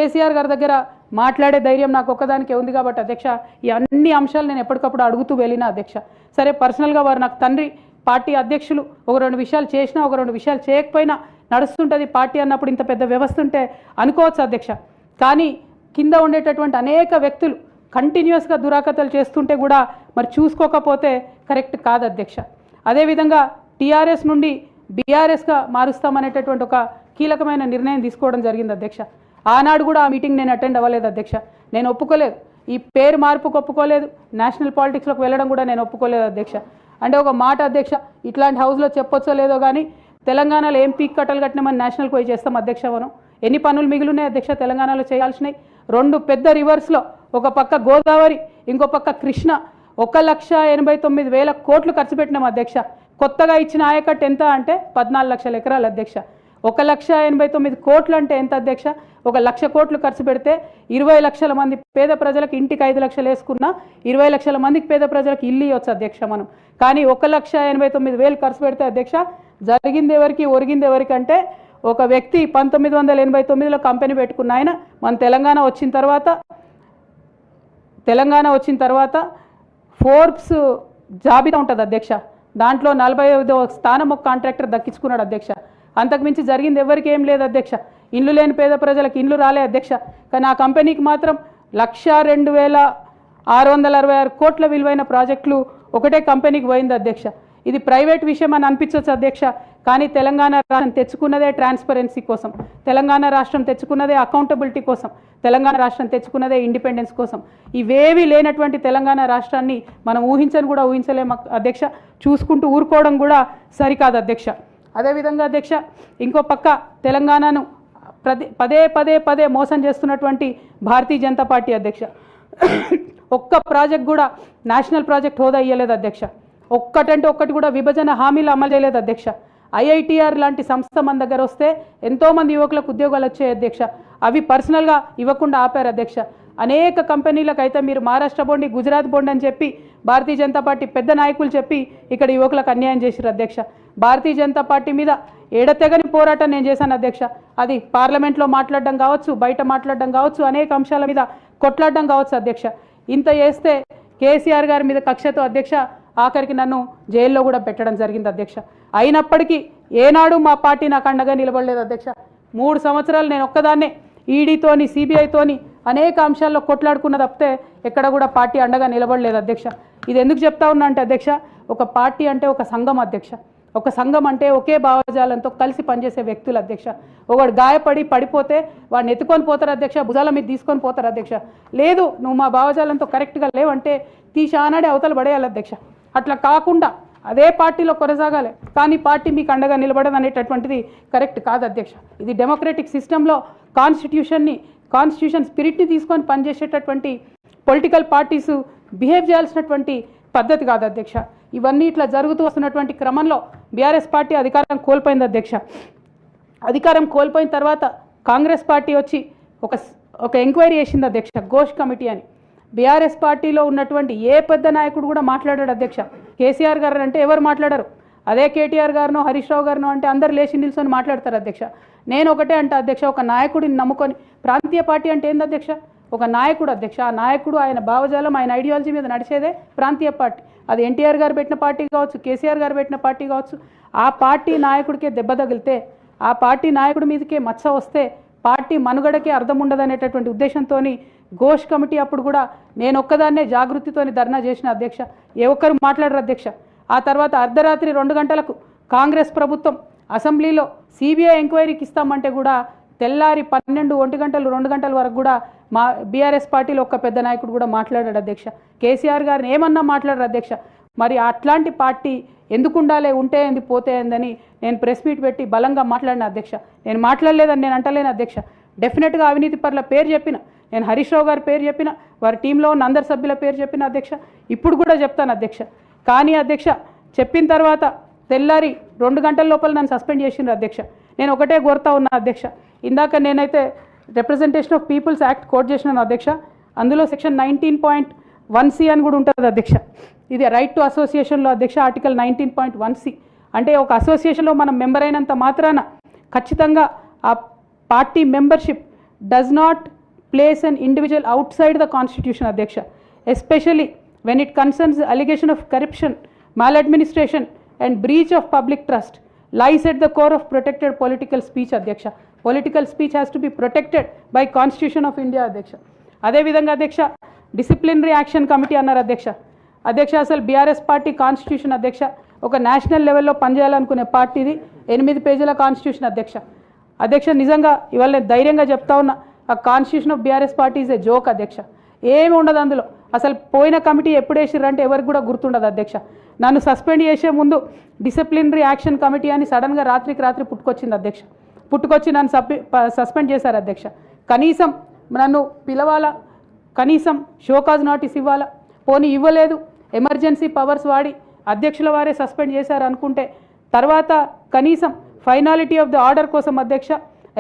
కేసీఆర్ గారి దగ్గర మాట్లాడే ధైర్యం నాకు ఒక్కదానికే ఉంది కాబట్టి అధ్యక్ష ఈ అన్ని అంశాలు నేను ఎప్పటికప్పుడు అడుగుతూ వెళ్ళిన అధ్యక్ష. సరే పర్సనల్గా వారు నాకు తండ్రి పార్టీ అధ్యక్షులు, ఒక రెండు విషయాలు చేసినా ఒక రెండు విషయాలు చేయకపోయినా నడుస్తుంటుంది పార్టీ అన్నప్పుడు ఇంత పెద్ద వ్యవస్థ ఉంటే అనుకోవచ్చు అధ్యక్ష. కానీ కింద ఉండేటటువంటి అనేక వ్యక్తులు కంటిన్యూస్గా దురాకతలు చేస్తుంటే కూడా మరి చూసుకోకపోతే కరెక్ట్ కాదు అధ్యక్ష. అదేవిధంగా టీఆర్ఎస్ నుండి బీఆర్ఎస్గా మారుస్తామనేటటువంటి ఒక కీలకమైన నిర్ణయం తీసుకోవడం జరిగింది అధ్యక్ష. ఆనాడు కూడా ఆ మీటింగ్ నేను అటెండ్ అవ్వలేదు అధ్యక్ష. నేను ఒప్పుకోలేదు, ఈ పేరు మార్పుకు ఒప్పుకోలేదు, నేషనల్ పాలిటిక్స్లోకి వెళ్ళడం కూడా నేను ఒప్పుకోలేదు అధ్యక్ష. అంటే ఒక మాట అధ్యక్ష, ఇట్లాంటి హౌస్లో చెప్పొచ్చో లేదో కానీ తెలంగాణలో ఏం పీక్ కట్టలు కట్టినామని నేషనల్కి పోయి చేస్తాం అధ్యక్ష. మనం ఎన్ని పనులు మిగిలినాయి అధ్యక్ష తెలంగాణలో చేయాల్సినాయి? రెండు పెద్ద రివర్స్లో ఒక పక్క గోదావరి, ఇంకో పక్క కృష్ణ 1,89,000 కోట్లు ఖర్చు పెట్టినాం అధ్యక్ష. కొత్తగా ఇచ్చిన ఆయకట్టు ఎంత అంటే 14 లక్షల ఎకరాలు అధ్యక్ష. 1,89,000 కోట్లు అంటే ఎంత అధ్యక్ష? 1,00,000 కోట్లు ఖర్చు పెడితే 20 లక్షల మంది పేద ప్రజలకు ఇంటికి 5 లక్షలు వేసుకున్నా 20 లక్షల మందికి పేద ప్రజలకు ఇల్లు ఇవ్వచ్చు అధ్యక్ష మనం. కానీ 1,89,000 ఖర్చు పెడితే అధ్యక్ష జరిగింది ఎవరికి ఒరిగింది ఎవరికి అంటే ఒక వ్యక్తి 1989లో కంపెనీ పెట్టుకున్న ఆయన మన తెలంగాణ వచ్చిన తర్వాత ఫోర్బ్స్ జాబితా ఉంటుంది అధ్యక్ష, దాంట్లో 45వ స్థానం ఒక కాంట్రాక్టర్ దక్కించుకున్నాడు అధ్యక్ష. అంతకుమించి జరిగింది ఎవరికి ఏం లేదు అధ్యక్ష. ఇండ్లు లేని పేద ప్రజలకు ఇండ్లు రాలే అధ్యక్ష. కానీ ఆ కంపెనీకి మాత్రం 1,02,666 కోట్ల విలువైన ప్రాజెక్టులు ఒకటే కంపెనీకి పోయింది అధ్యక్ష. ఇది ప్రైవేట్ విషయం అని అనిపించవచ్చు అధ్యక్ష, కానీ తెలంగాణ రాష్ట్రం తెచ్చుకున్నదే ట్రాన్స్పరెన్సీ కోసం, తెలంగాణ రాష్ట్రం తెచ్చుకున్నదే అకౌంటబిలిటీ కోసం, తెలంగాణ రాష్ట్రం తెచ్చుకున్నదే ఇండిపెండెన్స్ కోసం. ఇవేవి లేనటువంటి తెలంగాణ రాష్ట్రాన్ని మనం ఊహించని కూడా ఊహించలేము అధ్యక్ష. చూసుకుంటూ ఊరుకోవడం కూడా సరికాదు అధ్యక్ష. అదేవిధంగా అధ్యక్ష ఇంకో పక్క తెలంగాణను పదే మోసం చేస్తున్నటువంటి భారతీయ జనతా పార్టీ అధ్యక్ష ఒక్క ప్రాజెక్ట్ కూడా నేషనల్ ప్రాజెక్ట్ హోదా ఇయ్యలేదు అధ్యక్ష. ఒక్కటంటే ఒక్కటి కూడా విభజన హామీలు అమలు చేయలేదు అధ్యక్ష. ఐఐటిఆర్ లాంటి సంస్థ మన దగ్గర వస్తే ఎంతోమంది యువకులకు ఉద్యోగాలు వచ్చాయి అధ్యక్ష. అవి పర్సనల్గా ఇవ్వకుండా ఆపారు అధ్యక్ష. అనేక కంపెనీలకు అయితే మీరు మహారాష్ట్ర బోండి, గుజరాత్ బోండి అని చెప్పి భారతీయ జనతా పార్టీ పెద్ద నాయకులు చెప్పి ఇక్కడ యువకులకు అన్యాయం చేశారు అధ్యక్ష. భారతీయ జనతా పార్టీ మీద ఎడతెగని పోరాటం నేను చేశాను అధ్యక్ష. అది పార్లమెంట్లో మాట్లాడడం కావచ్చు, బయట మాట్లాడడం కావచ్చు, అనేక అంశాల మీద కొట్లాడడం కావచ్చు అధ్యక్ష. ఇంత చేస్తే కేసీఆర్ గారి మీద కక్షతో అధ్యక్ష ఆఖరికి నన్ను జైల్లో కూడా పెట్టడం జరిగింది అధ్యక్ష. అయినప్పటికీ ఏనాడు మా పార్టీ నాకు అండగా నిలబడలేదు అధ్యక్ష. 3 సంవత్సరాలు నేను ఒక్కదాన్నే ఈడీతోని సిబిఐతోని అనేక అంశాల్లో కొట్లాడుకున్న తప్పితే ఎక్కడ కూడా పార్టీ అండగా నిలబడలేదు అధ్యక్ష. ఇది ఎందుకు చెప్తా ఉన్నా అంటే అధ్యక్ష, ఒక పార్టీ అంటే ఒక సంఘం అధ్యక్ష. ఒక సంఘం అంటే ఒకే భావజాలంతో కలిసి పనిచేసే వ్యక్తులు అధ్యక్ష. ఒకడు గాయపడి పడిపోతే వాడిని ఎత్తుకొని పోతారు అధ్యక్ష, భుజాల మీద తీసుకొని పోతారు అధ్యక్ష. లేదు నువ్వు మా భావజాలంతో కరెక్ట్గా లేవంటే తీసి ఆనాడే అవతల పడేయాలి అధ్యక్ష. అట్లా కాకుండా అదే పార్టీలో కొనసాగాలి, కానీ పార్టీ మీకు అండగా నిలబడదు అనేటటువంటిది కరెక్ట్ కాదు అధ్యక్ష. ఇది డెమోక్రటిక్ సిస్టంలో కాన్స్టిట్యూషన్ స్పిరిట్ని తీసుకొని పనిచేసేటటువంటి పొలిటికల్ పార్టీస్ బిహేవ్ చేయాల్సినటువంటి పద్ధతి కాదు అధ్యక్ష. ఇవన్నీ ఇట్లా జరుగుతూ వస్తున్నటువంటి క్రమంలో బీఆర్ఎస్ పార్టీ అధికారం కోల్పోయింది అధ్యక్ష. అధికారం కోల్పోయిన తర్వాత కాంగ్రెస్ పార్టీ వచ్చి ఒక ఎంక్వైరీ చేసింది అధ్యక్ష, ఘోష్ కమిటీ అని. బీఆర్ఎస్ పార్టీలో ఉన్నటువంటి ఏ పెద్ద నాయకుడు కూడా మాట్లాడాడు అధ్యక్ష. కేసీఆర్ గారు అంటే ఎవరు మాట్లాడారు, అదే కేటీఆర్ గారినో హరీష్ రావు గారినో అంటే అందరు లేచి నిల్చొని మాట్లాడతారు అధ్యక్ష. నేను ఒకటే అంటే అధ్యక్ష, ఒక నాయకుడిని నమ్ముకొని ప్రాంతీయ పార్టీ అంటే ఏంది అధ్యక్ష? ఒక నాయకుడు అధ్యక్ష. ఆ నాయకుడు ఆయన భావజాలం ఆయన ఐడియాలజీ మీద నడిచేదే ప్రాంతీయ పార్టీ. అది ఎన్టీఆర్ గారు పెట్టిన పార్టీ కావచ్చు, కేసీఆర్ గారు పెట్టిన పార్టీ కావచ్చు. ఆ పార్టీ నాయకుడికే దెబ్బ తగిలితే, ఆ పార్టీ నాయకుడి మీదకే మచ్చ వస్తే పార్టీ మనుగడకే అర్థం ఉండదనేటటువంటి ఉద్దేశంతో ఘోష్ కమిటీ అప్పుడు కూడా నేను ఒక్కదాన్నే జాగృతితోని ధర్నా చేసిన అధ్యక్ష. ఏ ఒక్కరు మాట్లాడరు అధ్యక్ష. ఆ తర్వాత అర్ధరాత్రి 2 గంటలకు కాంగ్రెస్ ప్రభుత్వం అసెంబ్లీలో సిబిఐ ఎంక్వైరీకి ఇస్తామంటే కూడా తెల్లారి 12, 1 గంటలు 2 గంటల వరకు కూడా మా బీఆర్ఎస్ పార్టీలో ఒక్క పెద్ద నాయకుడు కూడా మాట్లాడాడు అధ్యక్ష. కేసీఆర్ గారిని ఏమన్నా మాట్లాడరు అధ్యక్ష. మరి అట్లాంటి పార్టీ ఎందుకు ఉండాలి, ఉంటే ఏంది పోతే ఏందని నేను ప్రెస్ మీట్ పెట్టి బలంగా మాట్లాడిన అధ్యక్ష. నేను మాట్లాడలేదని నేను అంటలేను అధ్యక్ష. డెఫినెట్గా అవినీతి పరుల పేరు చెప్పిన, నేను హరీష్ రావు గారి పేరు చెప్పిన, వారి టీంలో ఉన్న అందరి సభ్యుల పేరు చెప్పిన అధ్యక్ష. ఇప్పుడు కూడా చెప్తాను అధ్యక్ష. కానీ అధ్యక్ష చెప్పిన తర్వాత తెల్లారి 2 గంటల లోపల నన్ను సస్పెండ్ చేసిండ్రు అధ్యక్ష. నేను ఒకటే కోరుతా ఉన్నా అధ్యక్ష, ఇందాక నేనైతే representation of peoples act quote చేసినాను అధ్యక్ష. అందులో సెక్షన్ 19.1C అని కూడా ఉంటుంది అధ్యక్ష. ఇది రైట్ టు అసోసియేషన్లో అధ్యక్ష ఆర్టికల్ 19.1C అంటే ఒక అసోసియేషన్లో మనం మెంబర్ అయినంత మాత్రాన ఖచ్చితంగా ఆ party membership does not place an individual outside the constitution, Adhyaksha, especially when it concerns the allegation of corruption, maladministration and breach of public trust lies at the core of protected political speech, Adhyaksha. Political speech has to be protected by Constitution of India, Adhyaksha. అదే విధంగా అధ్యక్ష disciplinary action committee అన్నారు అధ్యక్ష. అధ్యక్ష అసలు BRS party constitution అధ్యక్ష ఒక national లెవెల్లో పనిచేయాలనుకునే పార్టీది 8 పేజీల కాన్స్టిట్యూషన్ అధ్యక్ష. అధ్యక్ష నిజంగా ఇవాళ నేను ధైర్యంగా చెప్తా ఉన్నా, ఆ constitution of BRS party is a joke అధ్యక్ష. ఏమి ఉండదు అందులో. అసలు పోయిన కమిటీ ఎప్పుడు వేసిర్రంటే ఎవరికి కూడా గుర్తుండదు అధ్యక్ష. నన్ను సస్పెండ్ చేసే ముందు డిసిప్లినరీ యాక్షన్ కమిటీ అని సడన్గా రాత్రికి రాత్రి పుట్టుకొచ్చింది అధ్యక్ష. పుట్టుకొచ్చి నన్ను సస్పెండ్ చేశారు అధ్యక్ష. కనీసం నన్ను పిలవాలా, కనీసం షోకాజ్ నోటీస్ ఇవ్వాలా, పోనీ ఇవ్వలేదు, ఎమర్జెన్సీ పవర్స్ వాడి అధ్యక్షుల వారే సస్పెండ్ చేశారు అనుకుంటే తర్వాత కనీసం ఫైనాలిటీ ఆఫ్ ది ఆర్డర్ కోసం అధ్యక్ష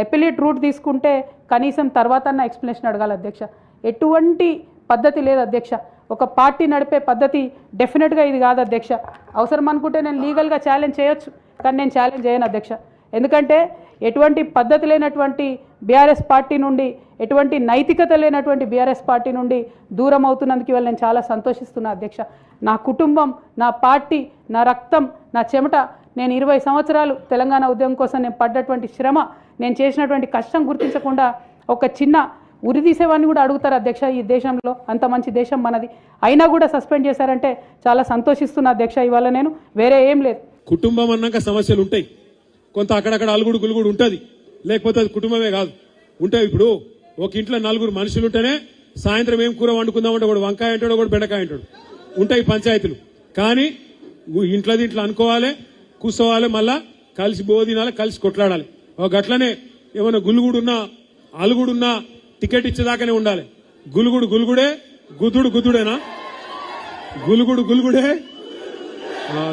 అపిలేట్ రూట్ తీసుకుంటే కనీసం తర్వాత ఎక్స్ప్లెనేషన్ అడగాలి అధ్యక్ష. ఎటువంటి పద్ధతి లేదు అధ్యక్ష. ఒక పార్టీ నడిపే పద్ధతి డెఫినెట్గా ఇది కాదు అధ్యక్ష. అవసరం అనుకుంటే నేను లీగల్గా ఛాలెంజ్ చేయొచ్చు, కానీ నేను ఛాలెంజ్ చేయను అధ్యక్ష. ఎందుకంటే ఎటువంటి పద్ధతి లేనటువంటి బీఆర్ఎస్ పార్టీ నుండి, ఎటువంటి నైతికత లేనటువంటి బీఆర్ఎస్ పార్టీ నుండి దూరం అవుతున్నందుకు ఇవాళ నేను చాలా సంతోషిస్తున్నా అధ్యక్ష. నా కుటుంబం, నా పార్టీ, నా రక్తం, నా చెమట, నేను 20 సంవత్సరాలు తెలంగాణ ఉద్యమం కోసం నేను పడ్డటువంటి శ్రమ, నేను చేసినటువంటి కష్టం గుర్తించకుండా ఒక చిన్న ఉరిదీసేవాన్ని కూడా అడుగుతారు అధ్యక్ష. ఈ దేశంలో అంత మంచి దేశం మనది, అయినా కూడా సస్పెండ్ చేశారంటే చాలా సంతోషిస్తున్నా అధ్యక్ష. ఇవాళ నేను వేరే ఏం లేదు. కుటుంబం అన్నాక సమస్యలు ఉంటాయి, కొంత అక్కడక్కడ అలుగుడు గులుగుడు ఉంటుంది, లేకపోతే అది కుటుంబమే కాదు ఉంటాయి. ఇప్పుడు ఒక ఇంట్లో 4 మనుషులు ఉంటేనే సాయంత్రం ఏం కూర వండుకుందామంటే ఒకడు వంకాయ అంటాడు, ఒకడు బెండకాయ అంటాడు, ఉంటాయి పంచాయతీలు. కానీ ఇంట్లో దీంట్లో అనుకోవాలి, కూర్చోవాలి, మళ్ళా కలిసి బోధినాలి, కలిసి కొట్లాడాలి. ఒక గట్లనే ఏమైనా గులుగుడున్నా అలుగుడున్నా టికెట్ ఇచ్చేదాకానే ఉండాలి. గులుగుడు గులుగుడే, గుద్దుడు గుద్దుడేనా? గులుగుడు గులుగుడే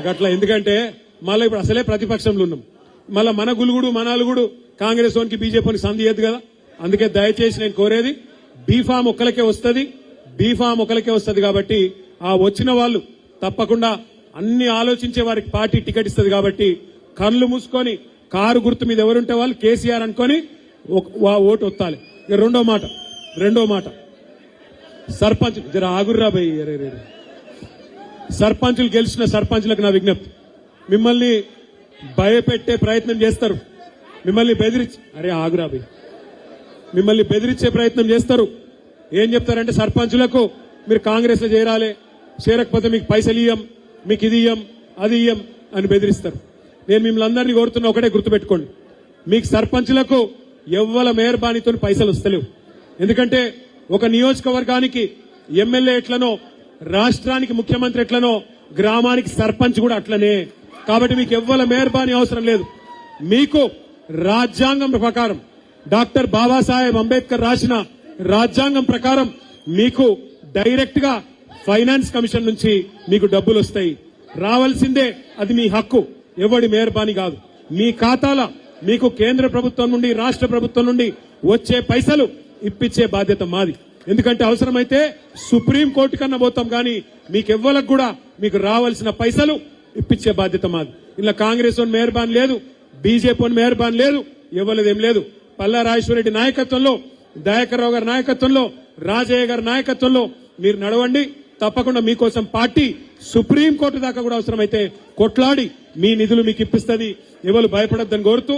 గట్ల. ఎందుకంటే మళ్ళీ ఇప్పుడు అసలే ప్రతిపక్షంలో ఉన్నాం, మళ్ళీ మన గులుగుడు మన అలుగుడు కాంగ్రెస్ వానికి బీజేపీకి సంధి లేదు కదా. అందుకే దయచేసి నేను కోరేది, బీఫామ్ ఒక్కలకే వస్తుంది, బీఫామ్ ఒకరికే వస్తుంది. కాబట్టి ఆ వచ్చిన వాళ్ళు తప్పకుండా అన్ని ఆలోచించే వారికి పార్టీ టికెట్ ఇస్తుంది. కాబట్టి కళ్ళు మూసుకొని కారు గుర్తు మీద ఎవరుంటే వాళ్ళు కేసీఆర్ అనుకొని ఓటు ఒత్తాలి. రెండో మాట సర్పంచ్ జర ఆగుర్రా భయ్, సర్పంచులు గెలిచిన సర్పంచులకు నా విజ్ఞప్తి, మిమ్మల్ని భయపెట్టే ప్రయత్నం చేస్తారు, మిమ్మల్ని బెదిరించి ఆగురా భయ్, మిమ్మల్ని బెదిరించే ప్రయత్నం చేస్తారు. ఏం చెప్తారంటే సర్పంచులకు మీరు కాంగ్రెస్ లో చేరాలి, చేరకపోతే మీకు పైసలు ఇయ్యం, మీకు ఇది ఇయ్యం, అది ఇయ్యం అని బెదిరిస్తారు. నేను మిమ్మల్ని అందరినీ కోరుతున్నా, ఒకటే గుర్తుపెట్టుకోండి, మీకు సర్పంచులకు ఎవ్వల మేయర్బాణితో పైసలు వస్తలేవు. ఎందుకంటే ఒక నియోజకవర్గానికి ఎమ్మెల్యే ఎట్లనో, రాష్ట్రానికి ముఖ్యమంత్రి ఎట్లనో, గ్రామానికి సర్పంచ్ కూడా అట్లనే. కాబట్టి మీకు ఎవ్వల మేయర్బాణి అవసరం లేదు. మీకు రాజ్యాంగం ప్రకారం, డాక్టర్ బాబాసాహెబ్ అంబేద్కర్ రాసిన రాజ్యాంగం ప్రకారం మీకు డైరెక్ట్ గా ఫైనాన్స్ కమిషన్ నుంచి మీకు డబ్బులు వస్తాయి, రావాల్సిందే. అది మీ హక్కు, ఎవడి మేయర్బాణి కాదు. మీ ఖాతాల మీకు కేంద్ర ప్రభుత్వం నుండి, రాష్ట్ర ప్రభుత్వం నుండి వచ్చే పైసలు ఇప్పించే బాధ్యత మాది. ఎందుకంటే అవసరమైతే సుప్రీం కోర్టు కన్నా పోతాం, కానీ మీకెవ్వలకు కూడా మీకు రావాల్సిన పైసలు ఇప్పించే బాధ్యత మాది. ఇలా కాంగ్రెస్ వన్ మేయర్బాన్ లేదు, బీజేపీ వన్ మేయర్బాన్ లేదు, ఇవ్వలేదేం లేదు. పల్లా రాజేశ్వరరెడ్డి నాయకత్వంలో, దయాకర్ రావు గారి నాయకత్వంలో, రాజయ్య గారి నాయకత్వంలో మీరు నడవండి. తప్పకుండా మీకోసం పార్టీ సుప్రీం కోర్టు దాకా కూడా అవసరమైతే కొట్లాడి మీ నిధులు మీకు ఇప్పిస్తుంది. ఎవరు భయపడొద్దని కోరుతూ